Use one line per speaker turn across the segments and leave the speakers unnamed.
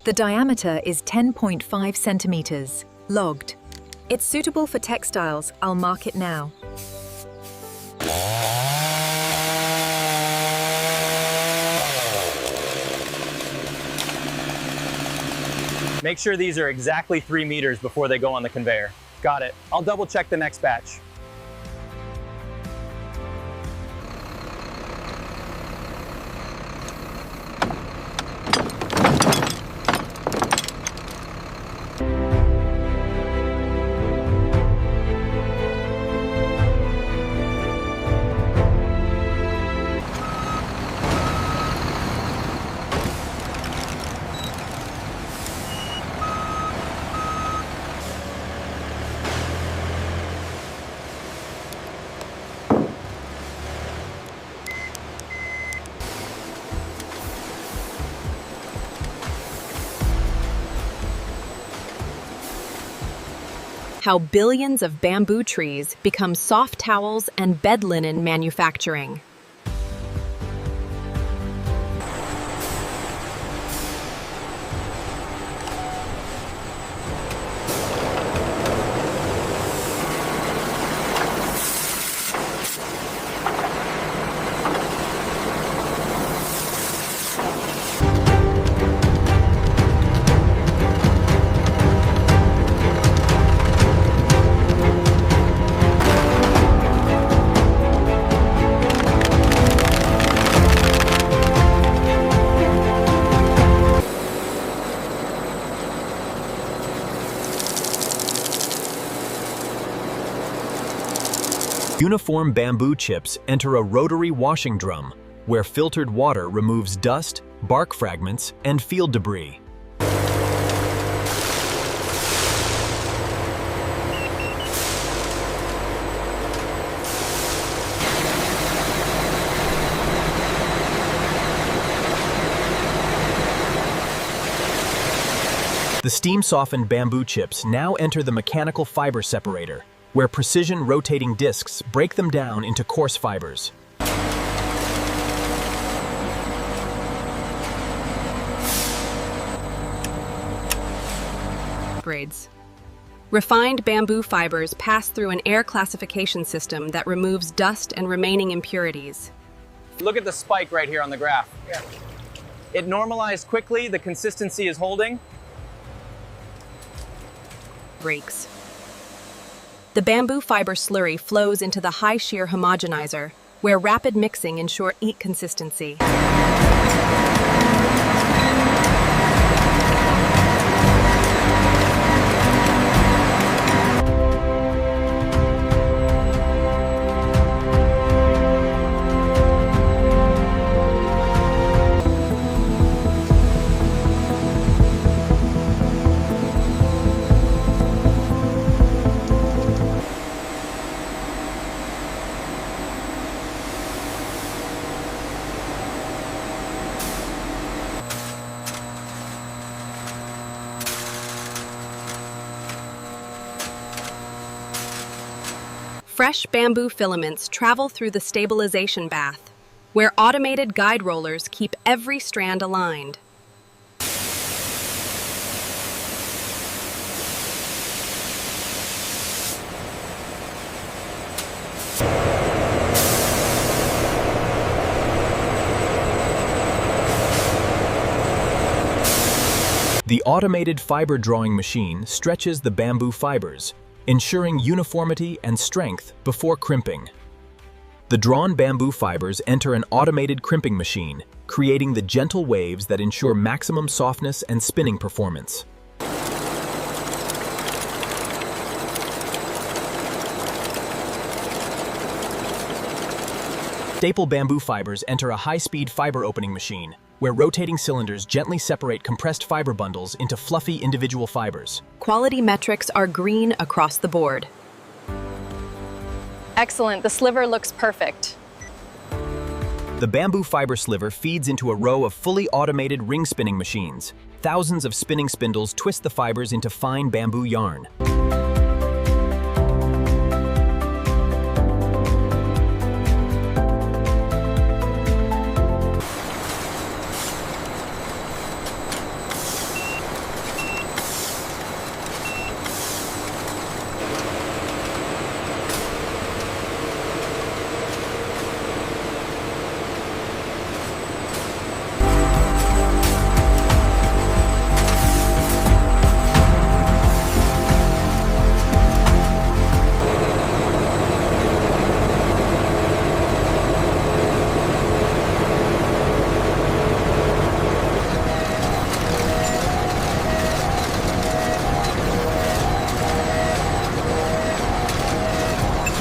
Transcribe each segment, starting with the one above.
The diameter is 10.5 centimeters, logged. It's suitable for textiles. I'll mark it now.
Make sure these are exactly 3 meters before they go on the conveyor. Got it. I'll double check the next batch.
How billions of bamboo trees become soft towels and bed linen manufacturing.
Uniform bamboo chips enter a rotary washing drum, where filtered water removes dust, bark fragments, and field debris. The steam-softened bamboo chips now enter the mechanical fiber separator, where precision rotating discs break them down into coarse fibers.
Grades. Refined bamboo fibers pass through an air classification system that removes dust and remaining impurities.
Look at the spike right here on the graph. It normalized quickly, the consistency is holding.
Breaks. The bamboo fiber slurry flows into the high shear homogenizer, where rapid mixing ensures neat consistency. Fresh bamboo filaments travel through the stabilization bath, where automated guide rollers keep every strand aligned.
The automated fiber drawing machine stretches the bamboo fibers, ensuring uniformity and strength before crimping. The drawn bamboo fibers enter an automated crimping machine, creating the gentle waves that ensure maximum softness and spinning performance. Staple bamboo fibers enter a high-speed fiber opening machine, where rotating cylinders gently separate compressed fiber bundles into fluffy individual fibers.
Quality metrics are green across the board.
Excellent, the sliver looks perfect.
The bamboo fiber sliver feeds into a row of fully automated ring spinning machines. Thousands of spinning spindles twist the fibers into fine bamboo yarn.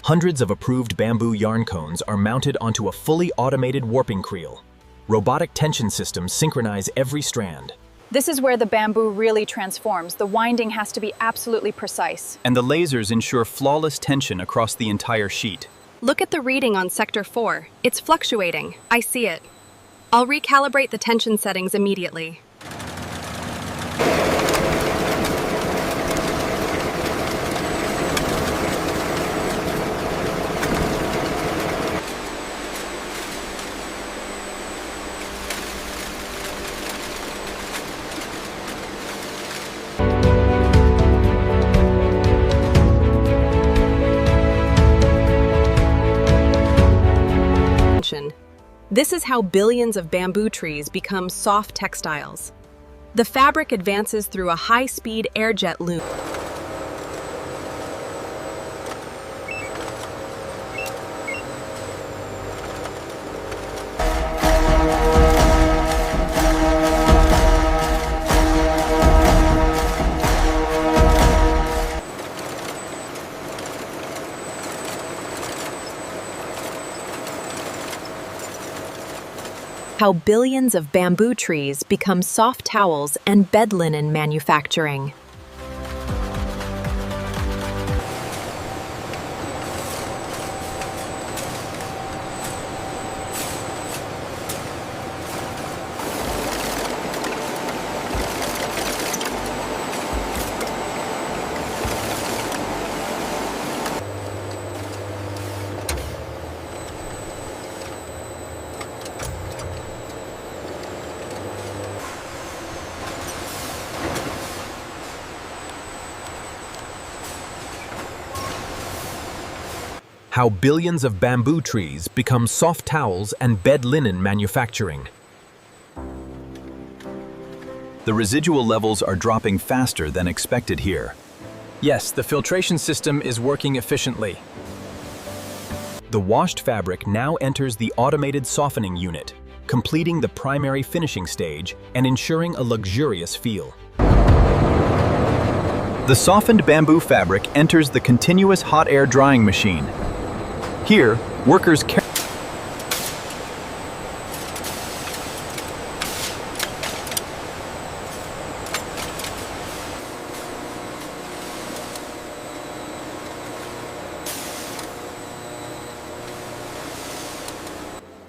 Hundreds of approved bamboo yarn cones are mounted onto a fully automated warping creel. Robotic tension systems synchronize every strand.
This is where the bamboo really transforms. The winding has to be absolutely precise.
And the lasers ensure flawless tension across the entire sheet.
Look at the reading on Sector 4. It's fluctuating. I see it. I'll recalibrate the tension settings immediately. This is how billions of bamboo trees become soft textiles. The fabric advances through a high-speed air-jet loom. How billions of bamboo trees become soft towels and bed linen manufacturing.
How billions of bamboo trees become soft towels and bed linen manufacturing. The residual levels are dropping faster than expected here.
Yes, the filtration system is working efficiently.
The washed fabric now enters the automated softening unit, completing the primary finishing stage and ensuring a luxurious feel. The softened bamboo fabric enters the continuous hot air drying machine. Here, workers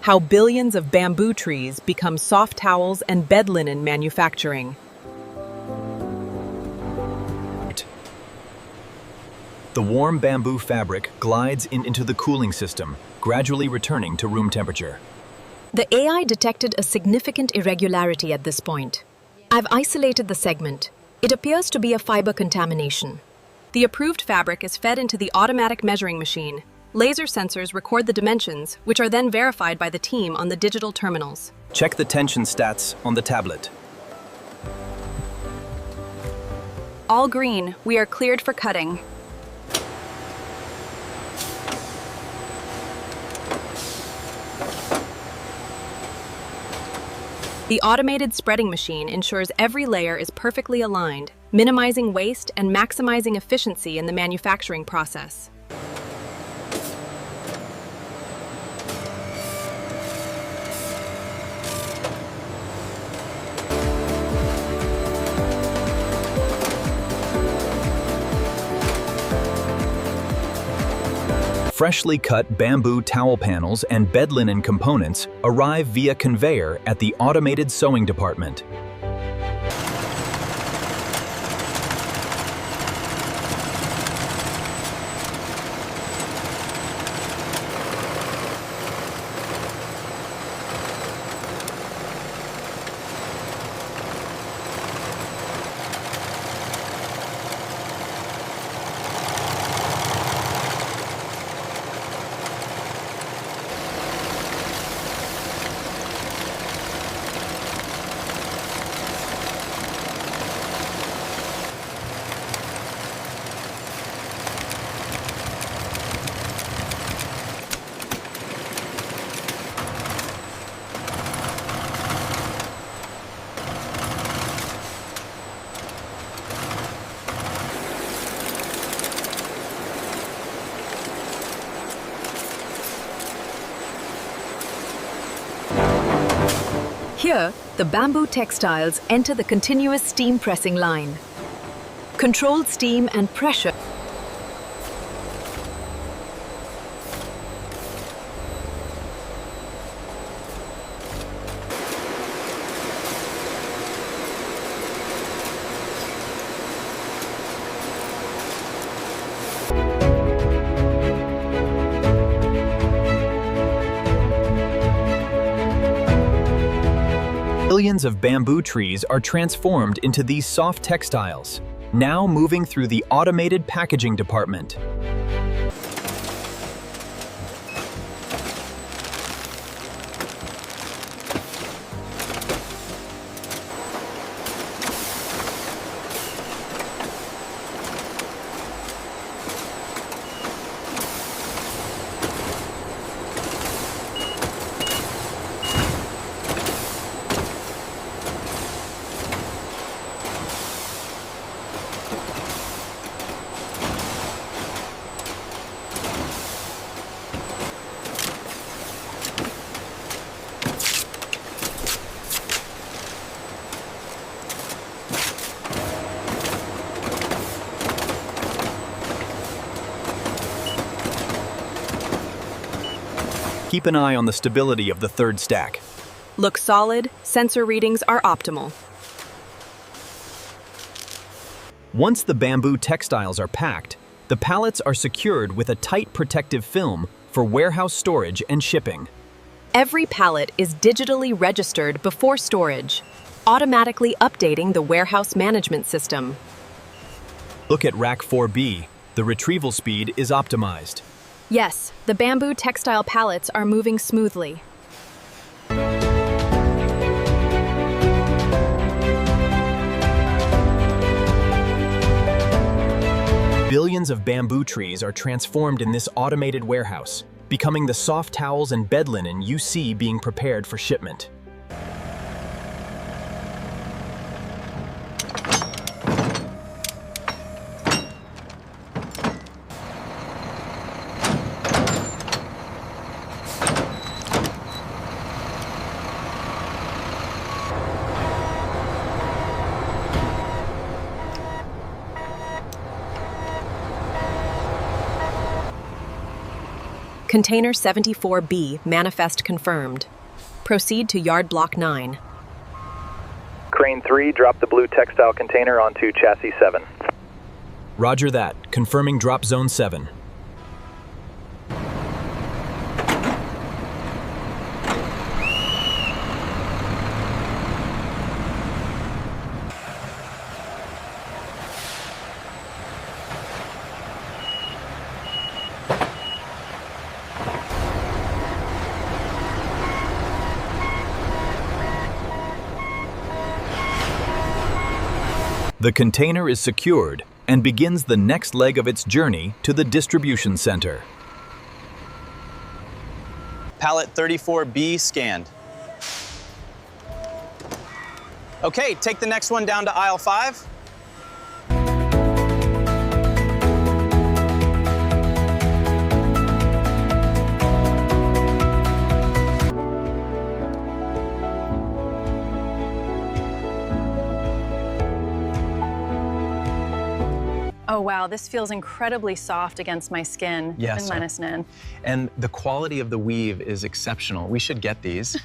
How billions of bamboo trees become soft towels and bed linen manufacturing.
The warm bamboo fabric glides into the cooling system, gradually returning to room temperature.
The AI detected a significant irregularity at this point. I've isolated the segment. It appears to be a fiber contamination.
The approved fabric is fed into the automatic measuring machine. Laser sensors record the dimensions, which are then verified by the team on the digital terminals.
Check the tension stats on the tablet.
All green. We are cleared for cutting.
The automated spreading machine ensures every layer is perfectly aligned, minimizing waste and maximizing efficiency in the manufacturing process.
Freshly cut bamboo towel panels and bed linen components arrive via conveyor at the automated sewing department.
Here, the bamboo textiles enter the continuous steam pressing line. Controlled steam and pressure
Millions of bamboo trees are transformed into these soft textiles, now moving through the automated packaging department. Keep an eye on the stability of the third stack.
Look solid, sensor readings are optimal.
Once the bamboo textiles are packed, the pallets are secured with a tight protective film for warehouse storage and shipping.
Every pallet is digitally registered before storage, automatically updating the warehouse management system.
Look at Rack 4B. The retrieval speed is optimized.
Yes, the bamboo textile pallets are moving smoothly.
Billions of bamboo trees are transformed in this automated warehouse, becoming the soft towels and bed linen you see being prepared for shipment.
Container 74B, manifest confirmed. Proceed to yard block 9.
Crane 3, drop the blue textile container onto chassis 7.
Roger that. Confirming drop zone 7. The container is secured and begins the next leg of its journey to the distribution center.
Pallet 34B scanned. Okay, take the next one down to aisle 5.
Oh wow, this feels incredibly soft against my skin.
Yes.
And
And the quality of the weave is exceptional. We should get these.